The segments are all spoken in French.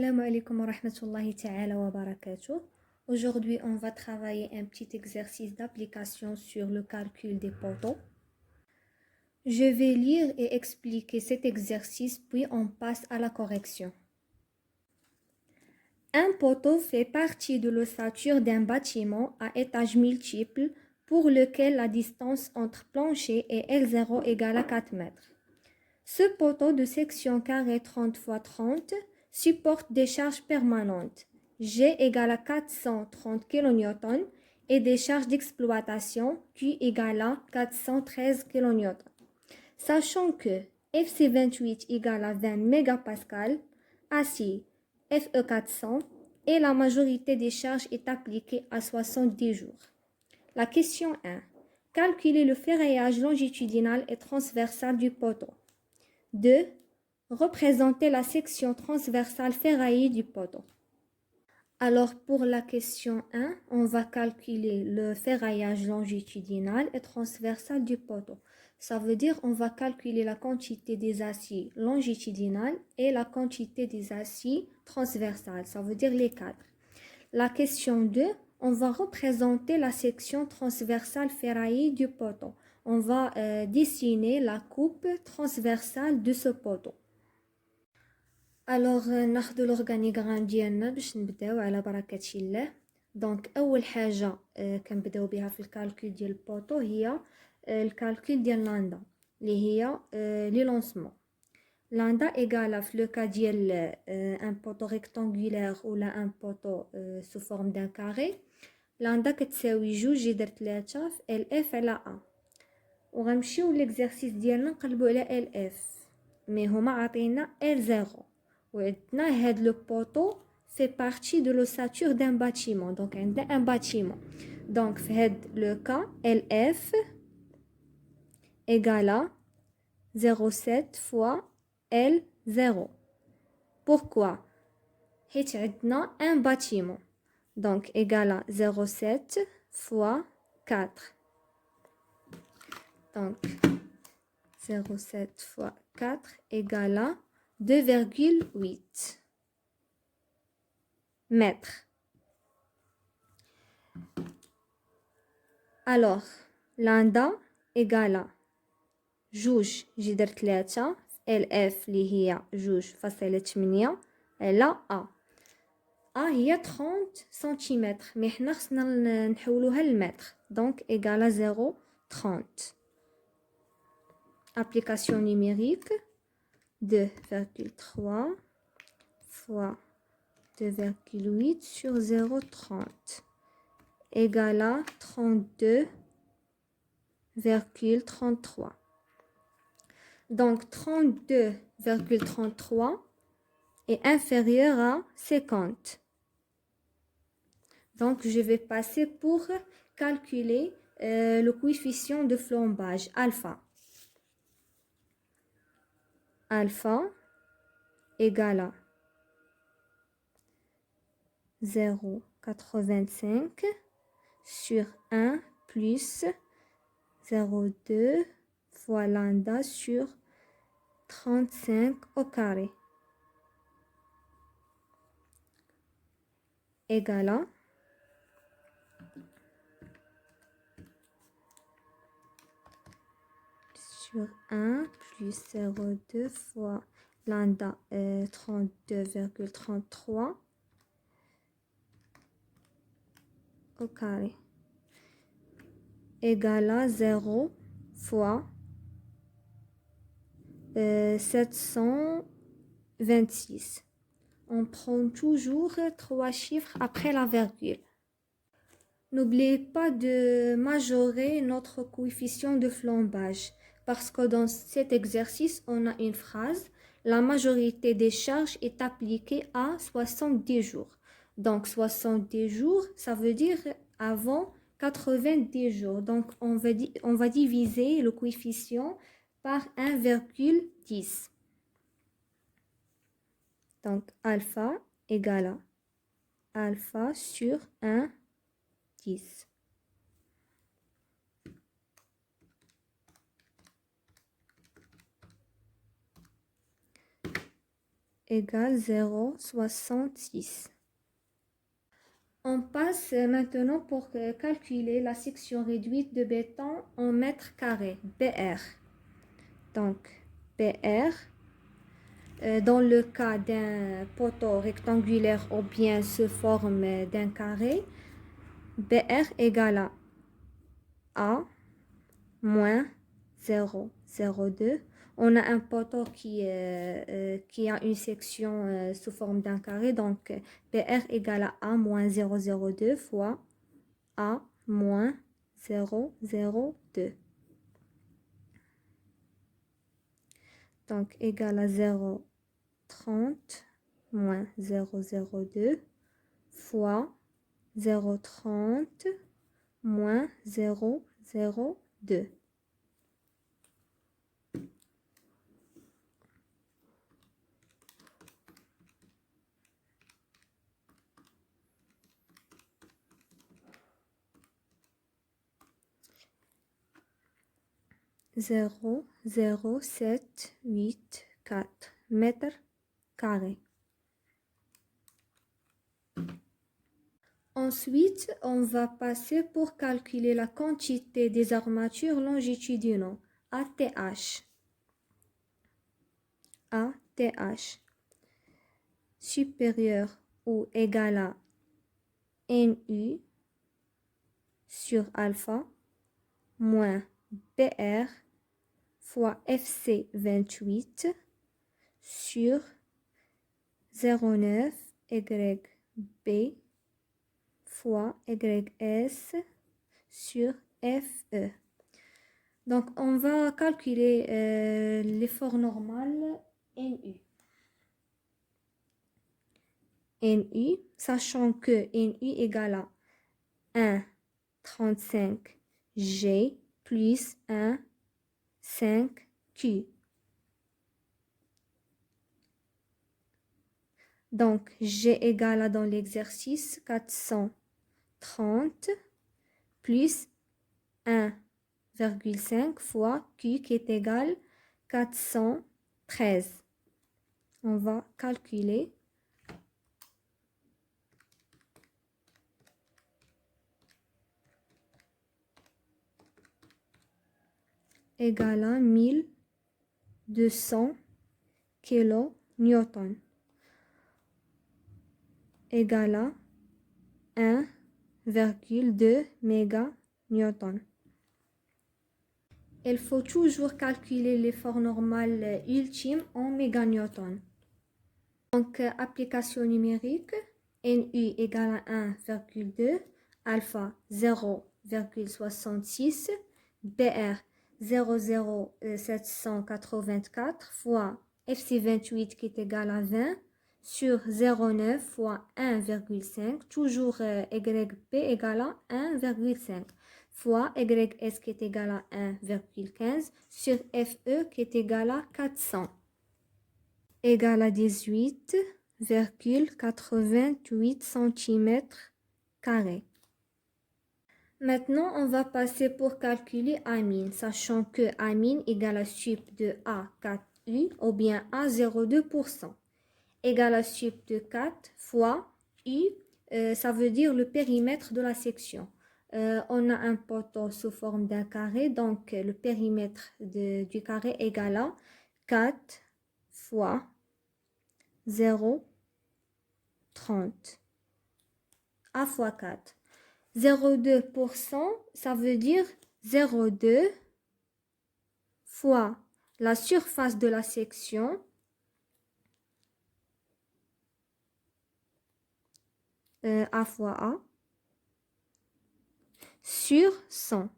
Assalamu alaikum wa rahmatullahi ta'ala wa barakatuh. Aujourd'hui, on va travailler un petit exercice d'application sur le calcul des poteaux. Je vais lire et expliquer cet exercice, puis on passe à la correction. Un poteau fait partie de l'ossature d'un bâtiment à étages multiples pour lequel la distance entre plancher et L0 égale à 4 mètres. Ce poteau de section carrée 30 x 30 supporte des charges permanentes, G égale à 430 kN et des charges d'exploitation, Q égale à 413 kN. Sachant que FC28 égale à 20 MPa, ainsi FE400 et la majorité des charges est appliquée à 70 jours. La question 1. Calculer le ferraillage longitudinal et transversal du poteau. 2. Représenter la section transversale ferraillée du poteau. Alors pour la question 1, on va calculer le ferraillage longitudinal et transversal du poteau. Ça veut dire on va calculer la quantité des aciers longitudinales et la quantité des aciers transversales. Ça veut dire les cadres. La question 2, on va représenter la section transversale ferraillée du poteau. On va dessiner la coupe transversale de ce poteau. Alors ناخذ l'organigramme ديالنا باش نبداو على بركة الله. دونك اول حاجه كنبداو بها في الكالكول ديال البوطو هي الكالكول ديال لاندا اللي هي لي لونسمون. لاندا ايغالا في لو كا ديال ان بوطو ريكتانغولير ولا ان بوطو سو فورم دان كاري. لاندا كتساوي 2/3 في ال اف على ا. وغنمشيو ليكزارسيس ديالنا نقلبوا على ال اف مي هما عاطينا ال 0 وعندنا هاد لو بوطو fait partie de l'ossature d'un bâtiment. Donc عندنا un bâtiment. Donc في هاد le cas LF égale à 0,7 fois L0. Pourquoi? حيت عندنا un bâtiment. Donc égale à 0,7 fois 4. Donc 0,7 fois 4 égale à 2,8 mètres. Alors, lambda égale à 2/3 LF اللي هي 2.8 على A. A هي 30 سنتيمتر مي حنا خصنا نحولوها للمتر. Donc égale à 0,30. Application numérique 2,3 fois 2,8 sur 0,30 égale à 32,33. Donc 32,33 est inférieur à 50. Donc je vais passer pour calculer le coefficient de flambage alpha. Alpha égale à 0,85 sur 1 plus 0,2 fois lambda sur 35 au carré égale à sur 1 plus 0,2 fois lambda 32,33 au carré égale à 0 fois 726. On prend toujours 3 chiffres après la virgule. N'oubliez pas de majorer notre coefficient de flambage parce que dans cet exercice, on a une phrase. La majorité des charges est appliquée à 70 jours. Donc 70 jours, ça veut dire avant 90 jours. Donc on va diviser le coefficient par 1,10. Donc alpha égale à alpha sur 1,10. égale 0,66. On passe maintenant pour calculer la section réduite de béton en mètres carrés, BR. Donc, BR, dans le cas d'un poteau rectangulaire ou bien sous forme d'un carré, BR égale à moins 0,02. On a un poteau qui a une section sous forme d'un carré, donc BR égale à moins 0,02 fois A moins 0,02. Donc égale à 0,30 moins 0,02 fois 0,30 moins 0,02. 0,0784 mètres carrés. Ensuite, on va passer pour calculer la quantité des armatures longitudinaux, ATH. ATH supérieur ou égal à NU sur alpha moins BR fois FC 28 sur 0,9 YB fois YS sur FE. Donc, on va calculer l'effort normal NU. NU, sachant que NU égale à 1,35 G plus 1,5 Q. Donc, G égale à dans l'exercice 430 plus 1,5 fois Q qui est égal 413. On va calculer. Égale à 1200 kN égale à 1,2 méganewton. Il faut toujours calculer l'effort normal ultime en méganewton. Donc, application numérique, NU égale à 1,2, alpha 0,66, BR 0,0784 fois FC28 qui est égal à 20 sur 0,9 fois 1,5, toujours YB égale à 1,5 fois YS qui est égal à 1,15 sur FE qui est égal à 400 égale à 18,88 cm². Maintenant, on va passer pour calculer Amin, sachant que Amin égale à sup de A4U ou bien A02%, égale à sup de 4 fois U, ça veut dire le périmètre de la section. On a un poteau sous forme d'un carré, donc le périmètre du carré égale à 4 fois 0,30. A fois 4. 0,2%, ça veut dire 0,2 fois la surface de la section A fois A sur 100.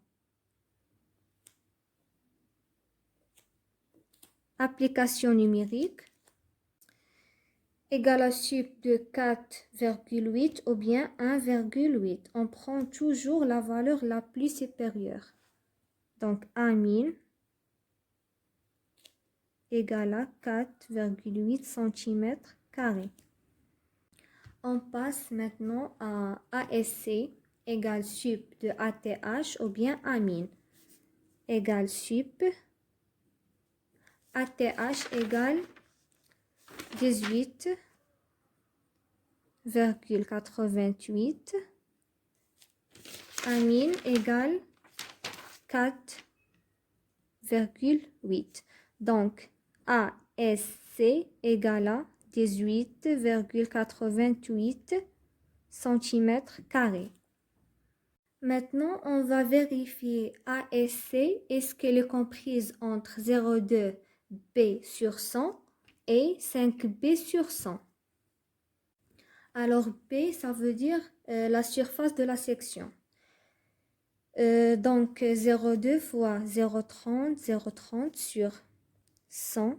Application numérique égale à sup de 4,8 ou bien 1,8. On prend toujours la valeur la plus supérieure. Donc, Amin égale à 4,8 cm². On passe maintenant à ASC égale sup de ATH ou bien Amin égale sup ATH égale 18,88. Amine égale 4,8. Donc, ASC égale à 18,88 cm². Maintenant, on va vérifier ASC, est-ce qu'elle est comprise entre 0,2 B sur 100 et 5 B sur 100. Alors, B, ça veut dire la surface de la section. Donc, 0,2 fois 0,30 sur 100.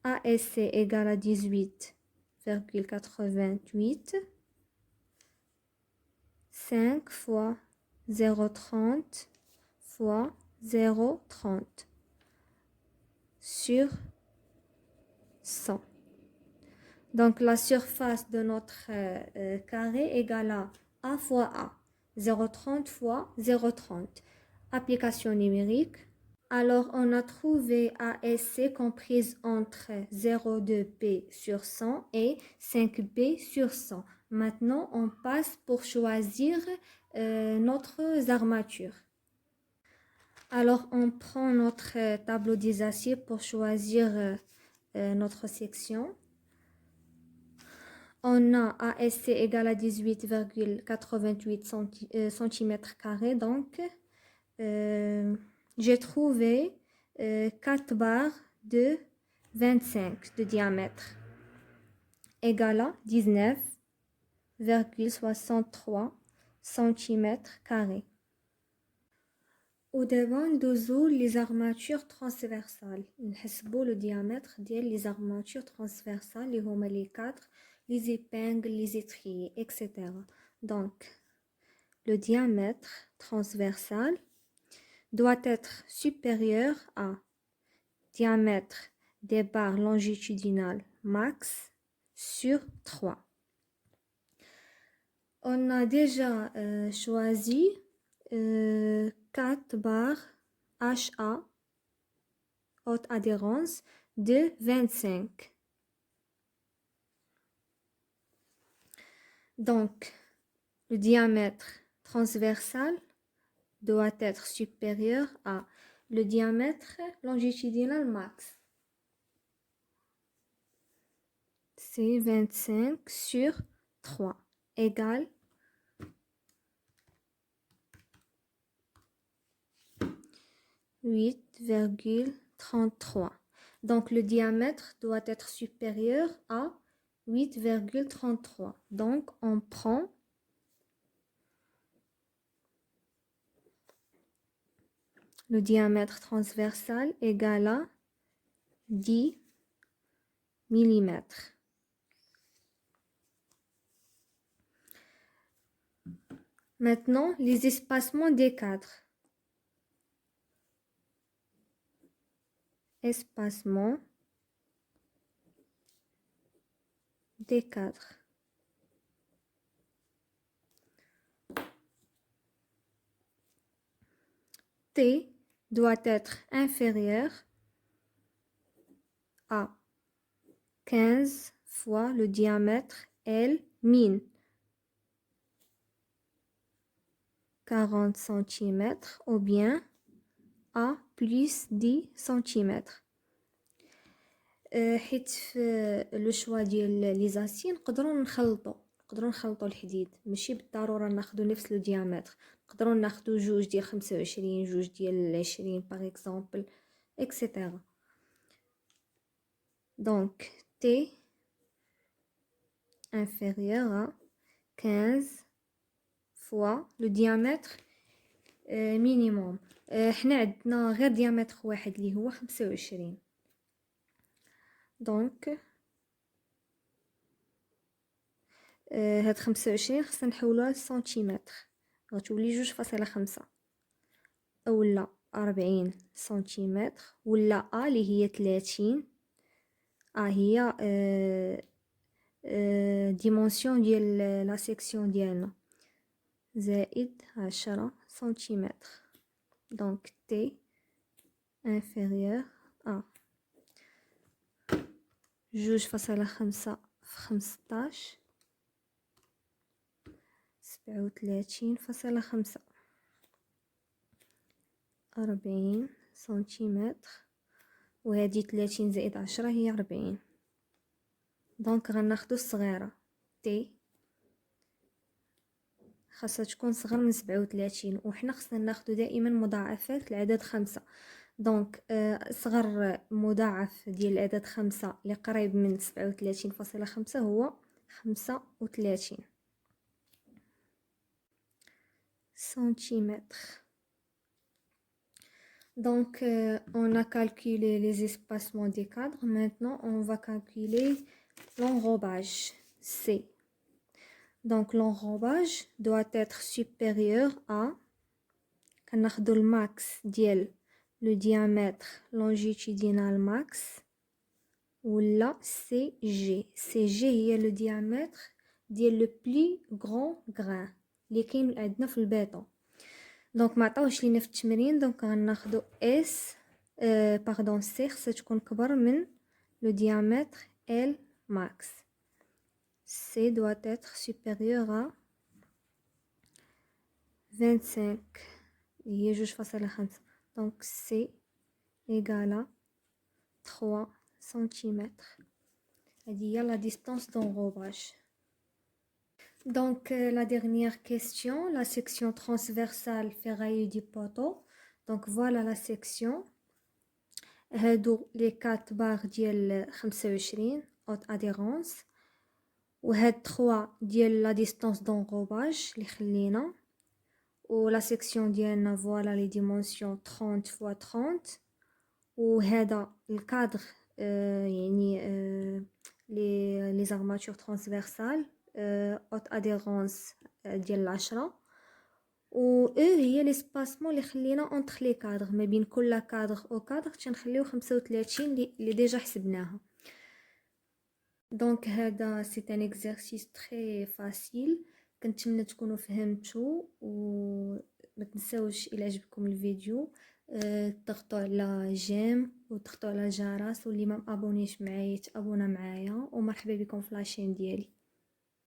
ASC égale à 18,88. 5 fois 0,30 fois 0,30 sur 100. Donc, la surface de notre carré égale à A fois A. 0,30 fois 0,30. Application numérique. Alors, on a trouvé ASC comprise entre 0,2 B sur 100 et 5 B sur 100. Maintenant, on passe pour choisir notre armature. Alors, on prend notre tableau des aciers pour choisir notre section. On a ASC égale à 18,88 cm². Donc, j'ai trouvé 4 barres de 25 de diamètre égale à 19,63 cm². ودابا ندوزو les armatures transversales. نحسبوا le diamètre ديال les armatures transversales اللي هما les 4 les épingles, les étriers, etc. Donc, le diamètre transversal doit être supérieur à diamètre des barres longitudinales max sur 3. On a déjà choisi 4 barres HA, haute adhérence, de 25. Donc, le diamètre transversal doit être supérieur à le diamètre longitudinal max. C'est 25 sur 3 égale 8,33. Donc, le diamètre doit être supérieur à 8,33. Donc, on prend le diamètre transversal égal à 10 mm. Maintenant, les espacements des cadres. Espacement des cadres. T doit être inférieur à 15 fois le diamètre L min. 40 cm ou bien A plus 10 cm. حيت في لو شوا ديال لي زاسي نقدروا نخلطوا الحديد، ماشي بالضروره ناخذوا نفس لو ديامتر، نقدروا ناخذوا جوج ديال 25 جوج ديال 20 باغ اكزومبل اكسيتيرا. دونك T inférieur à 15 fois le diamètre minimum. حنا عندنا غير ديامتر واحد اللي هو 25. دونك هاد 25 خصنا نحولوها لسنتيمتر، غتولي 2.5 اولا 40 سنتيمتر، ولا ا اللي هي 30 هي ديمونسيون ديال لا سيكسيون ديالنا، زائد 10 سنتيمتر. دونك تي inférieur à 2.5 في 15 37.5 40 سنتيمتر، وهذه 30 زائد 10 هي 40. دونك غناخدو الصغيرة تي خاصها تكون صغر من 37، وحنا خصنا ناخدو دائما مضاعفات العدد 5. دونك صغر مضاعف ديال العدد 5 اللي قريب من 37.5 هو 35 سنتيمتر. Donc, on a calculé les espacements des cadres. Maintenant, on va calculer l'enrobage C. Donc, l'enrobage doit être supérieur à le max diel, le diamètre longitudinal max, ou là CG. CG est le diamètre diel le plus grand grain اللي كاين عندنا في البيطون. دونك ما عطاوش لينا في التمرين، دونك غناخدو اس باردون سي خصها تكون كبر من لو diamètre L max. C doit être supérieur à 25 هي 2.5. donc C égale à 3 cm. هذه هي la distance d'enrobage. Donc, la dernière question, la section transversale ferraillée du poteau. Donc, voilà la section. هادو les 4 barres ديال 25 haute adhérence. وهاد 3 ديال la distance d'enrobage اللي خلينا. و la section ديالنا voilà les dimensions 30 x 30. وهذا الكادر يعني les armatures transversales haute adhérence ديال 10. و هي ليسباسمون اللي خلينا اونتر لي كادر ما بين كل كادر او كادر تنخليو 35 اللي ديجا حسبناها. دونك هذا سي ان اكزرسيس تري فاسيل، كنتمنى تكونوا فهمتوا. وما تنساوش الى عجبكم الفيديو تضغطوا على جيم وتضغطوا على الجرس، واللي ما ابونيش معايا تابونا معايا، ومرحبا بكم في لاشين ديالي.